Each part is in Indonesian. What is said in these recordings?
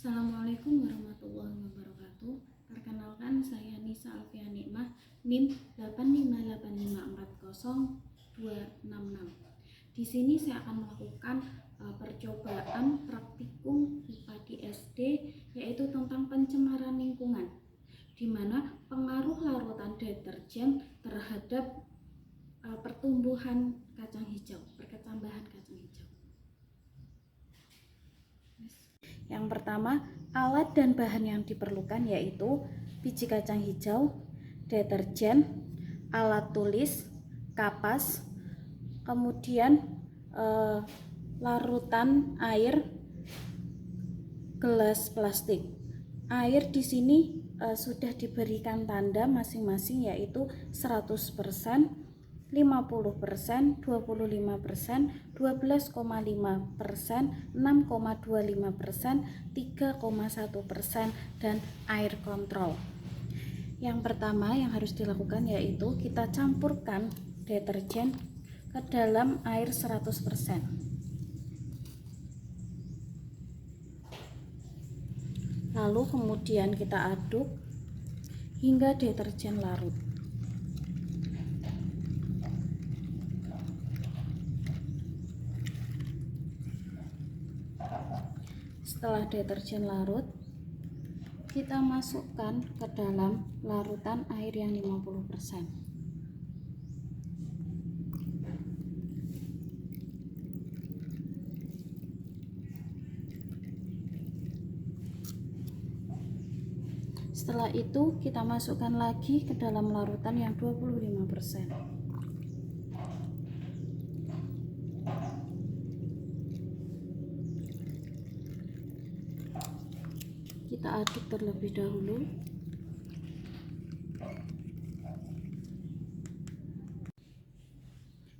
Assalamualaikum warahmatullahi wabarakatuh. Perkenalkan, saya Nisa Alfian Nikmah, NIM 858040266. Di sini saya akan melakukan percobaan praktikum IPA di SD, yaitu tentang pencemaran lingkungan, di mana pengaruh larutan deterjen terhadap pertumbuhan kacang hijau, perkecambahan kacang hijau. Yang pertama, alat dan bahan yang diperlukan yaitu biji kacang hijau, deterjen, alat tulis, kapas, kemudian larutan air, gelas plastik. Air di sini sudah diberikan tanda masing-masing yaitu 100%, 50%, 25%, 12,5%, 6,25%, 3,1%, dan air kontrol. Yang pertama yang harus dilakukan yaitu kita campurkan deterjen ke dalam air 100%. Lalu kemudian kita aduk hingga deterjen larut. Setelah deterjen larut, kita masukkan ke dalam larutan air yang 50%. Setelah itu kita masukkan lagi ke dalam larutan yang 25%. Kita aduk terlebih dahulu.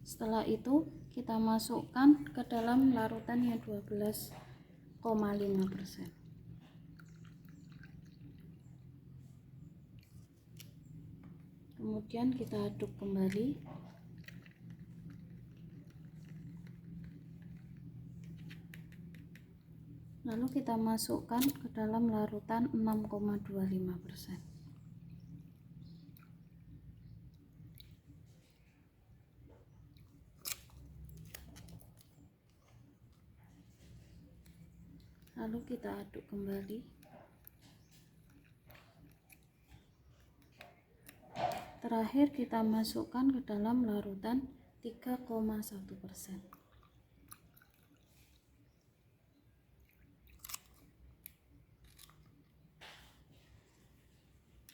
Setelah itu kita masukkan ke dalam larutan yang 12,5%. Kemudian kita aduk kembali. Lalu kita masukkan ke dalam larutan 6,25%. Lalu kita aduk kembali. Terakhir kita masukkan ke dalam larutan 3,1%.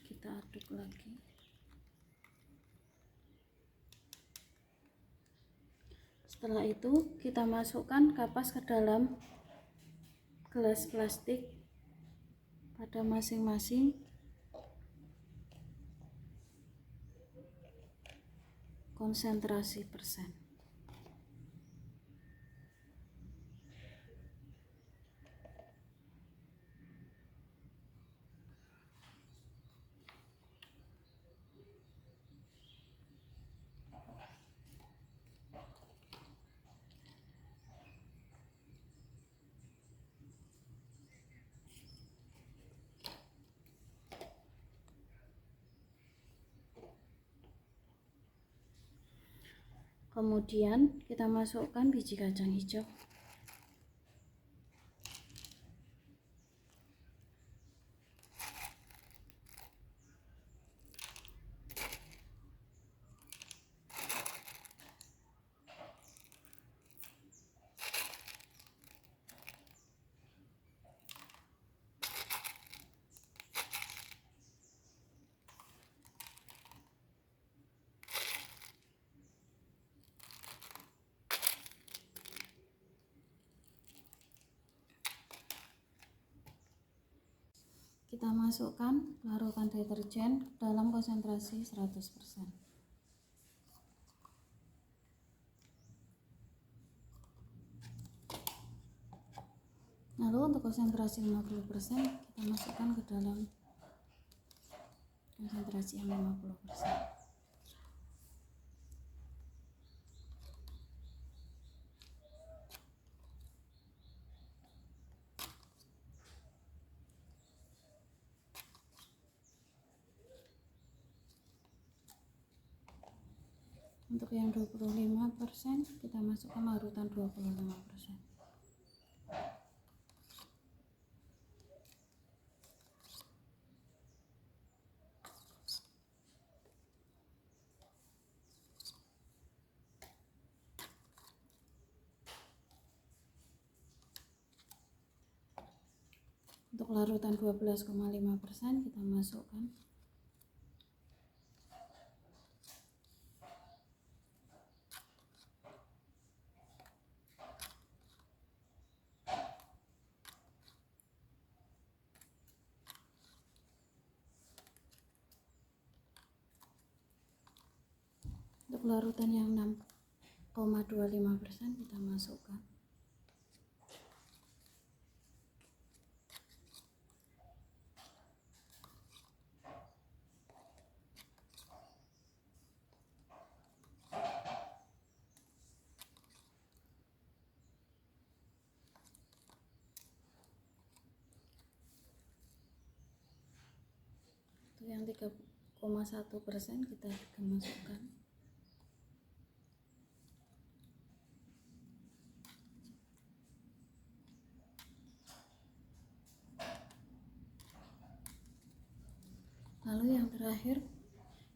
Kita aduk lagi. Setelah itu kita masukkan kapas ke dalam gelas plastik pada masing-masing konsentrasi persen. Kemudian kita masukkan biji kacang hijau. Kita masukkan larutan deterjen dalam konsentrasi 100%. Lalu untuk konsentrasi 50% kita masukkan ke dalam konsentrasi yang 50%. Untuk yang 25% kita masukkan larutan 25%. Untuk larutan 12,5% kita masukkan untuk larutan yang 6,25% kita masukkan untuk yang 3,1% kita juga masukkan lalu yang terakhir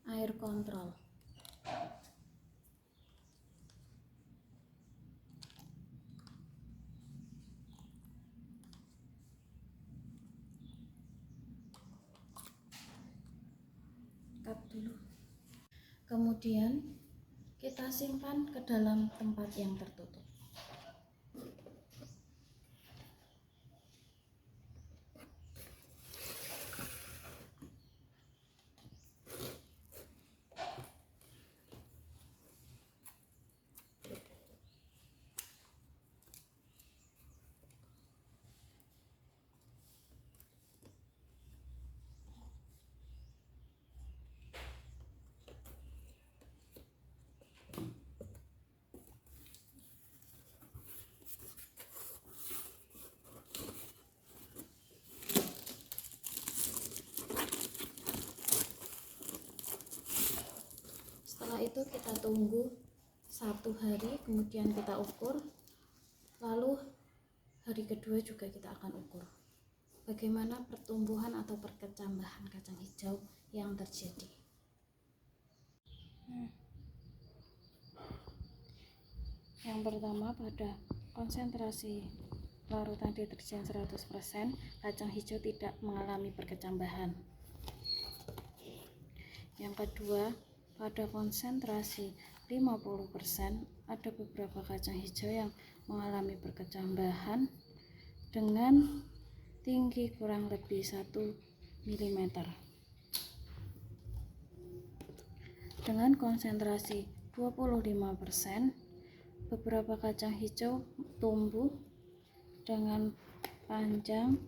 air kontrol. Cup dulu. Kemudian kita simpan ke dalam tempat yang tertutup. Setelah itu kita tunggu 1 hari, kemudian kita ukur, lalu hari kedua juga kita akan ukur bagaimana pertumbuhan atau perkecambahan kacang hijau yang terjadi. Yang pertama, pada konsentrasi larutan deterjen 100%, kacang hijau tidak mengalami perkecambahan. Yang kedua, pada konsentrasi 50% ada beberapa kacang hijau yang mengalami perkecambahan dengan tinggi kurang lebih 1 mm. Dengan konsentrasi 25%, beberapa kacang hijau tumbuh dengan panjang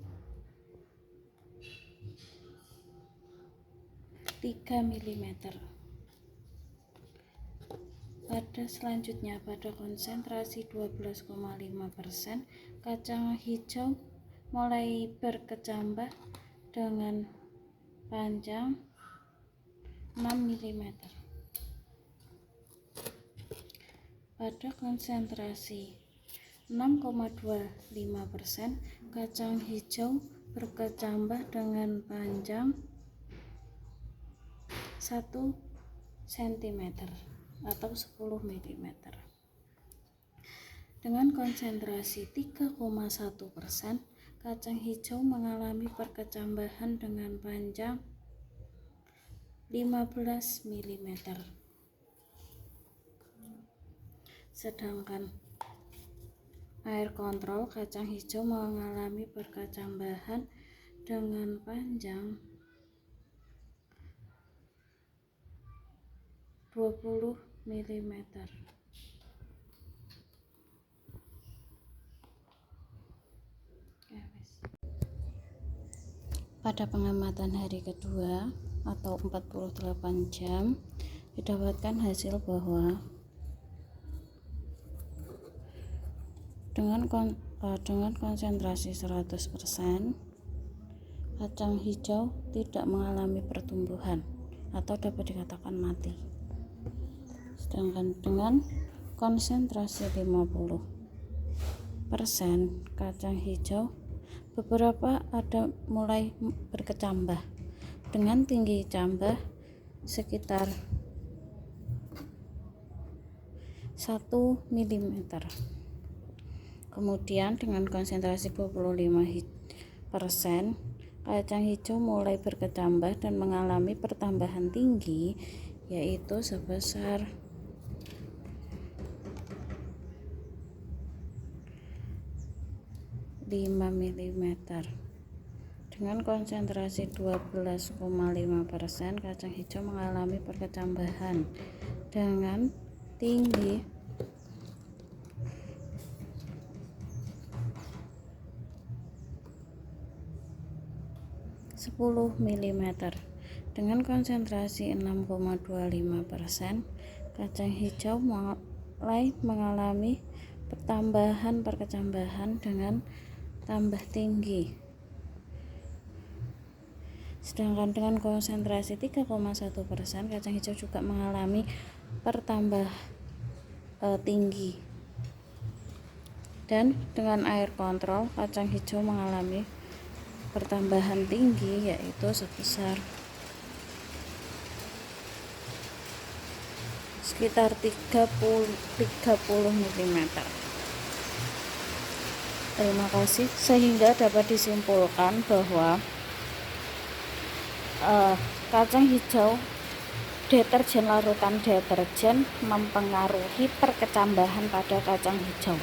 3 mm. Pada selanjutnya, pada konsentrasi 12,5%, kacang hijau mulai berkecambah dengan panjang 6 mm. Pada konsentrasi 6,25%, kacang hijau berkecambah dengan panjang 1 cm atau 10 mm. Dengan konsentrasi 3,1%, kacang hijau mengalami perkecambahan dengan panjang 15 mm. Sedangkan air kontrol kacang hijau mengalami perkecambahan dengan panjang 20 mm. Pada pengamatan hari kedua atau 48 jam didapatkan hasil bahwa dengan konsentrasi 100%, kacang hijau tidak mengalami pertumbuhan atau dapat dikatakan mati. Sedangkan dengan konsentrasi 50% kacang hijau, beberapa ada mulai berkecambah dengan tinggi cambah sekitar 1 mm. Kemudian dengan konsentrasi 25%, kacang hijau mulai berkecambah dan mengalami pertambahan tinggi, yaitu sebesar 5 mm. Dengan konsentrasi 12,5%, kacang hijau mengalami perkecambahan dengan tinggi 10 mm. Dengan konsentrasi 6,25%, kacang hijau mulai mengalami perkecambahan dengan tambah tinggi. Sedangkan dengan konsentrasi 3,1%, kacang hijau juga mengalami pertambah tinggi. Dan dengan air kontrol, kacang hijau mengalami pertambahan tinggi, yaitu sebesar sekitar 30 mm. Terima kasih. Sehingga dapat disimpulkan bahwa kacang hijau, deterjen larutan deterjen mempengaruhi perkecambahan pada kacang hijau.